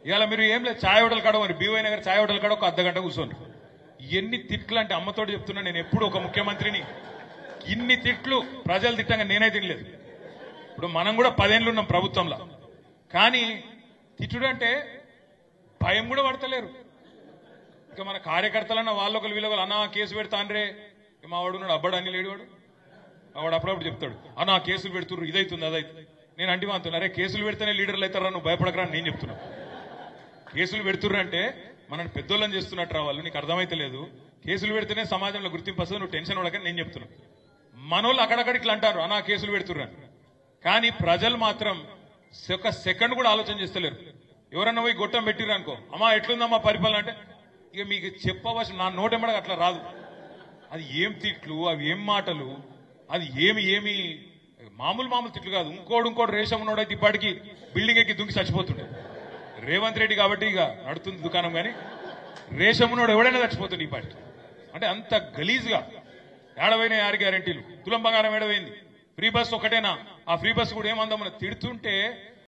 ఇవాళ మీరు ఏం లేదు ఛాయ్ హోటల్ కాడ మరి బీవై నగర్ ఛాయ్ హోటల్ కాడ ఒక అర్ధగంట కూర్చోండి. ఎన్ని తిట్లు అంటే అమ్మతోటి చెప్తున్నా, నేను ఎప్పుడు ఒక ముఖ్యమంత్రిని ఇన్ని తిట్లు ప్రజలు తిట్టంగా నేనే తినలేదు. ఇప్పుడు మనం కూడా 10 ఏళ్ళు ఉన్నాం ప్రభుత్వంలో, కానీ తిట్టుడు అంటే భయం కూడా పడతలేరు. ఇంకా మన కార్యకర్తలన్న వాళ్ళొకరు వీళ్ళొకరు అన్నా కేసు పెడతాండ్రే, మా వాడు ఉన్నాడు అబ్బాడు అని లేడు వాడు, వాడు అప్పుడప్పుడు చెప్తాడు అన్నా కేసులు పెడుతుర్రు ఇదైతుంది అదైతుంది. నేను అంటి మాత్రం అరే కేసులు పెడితేనే లీడర్లు అవుతారా, నువ్వు భయపడకరా అని నేను చెప్తున్నా. కేసులు పెడుతుర్రు అంటే మనల్ని పెద్దోళ్ళని చేస్తున్నట్టు రా వాళ్ళు, నీకు అర్థమైతే లేదు. కేసులు పెడితేనే సమాజంలో గుర్తింపు వస్తుంది, నువ్వు టెన్షన్ పడకని నేను చెప్తున్నా. మనోళ్ళు అక్కడక్కడ ఇట్లా అంటారు అన్నా కేసులు పెడుతుర్రు అని, కానీ ప్రజలు మాత్రం ఒక సెకండ్ కూడా ఆలోచన చేస్తలేరు. ఎవరన్నా పోయి గొట్టం పెట్టిర్రు అనుకో, అమ్మా ఎట్లుందమ్మా పరిపాలన అంటే ఇక మీకు చెప్పవలసిన నా నోటెమ్మడగా అట్లా రాదు. అది ఏం తిట్లు, అవి ఏం మాటలు, అది ఏమి మామూలు తిట్లు కాదు. ఇంకోటి రేషం ఉన్నోడైతే ఇప్పటికీ బిల్డింగ్ ఎక్కి దుంకి చచ్చిపోతుండే. రేవంత్ రెడ్డి కాబట్టి ఇక నడుతుంది దుకాణం, కానీ రేషం ఉన్నోడు ఎవడైనా చచ్చిపోతుంది ఈ పార్టీ. అంటే అంత గలీజ్గా ఏడవైన 6 గ్యారెంటీలు, తులం బంగారం ఏడవైంది, ఫ్రీ బస్ ఒకటేనా, ఆ ఫ్రీ బస్ కూడా ఏమందామని తిడుతుంటే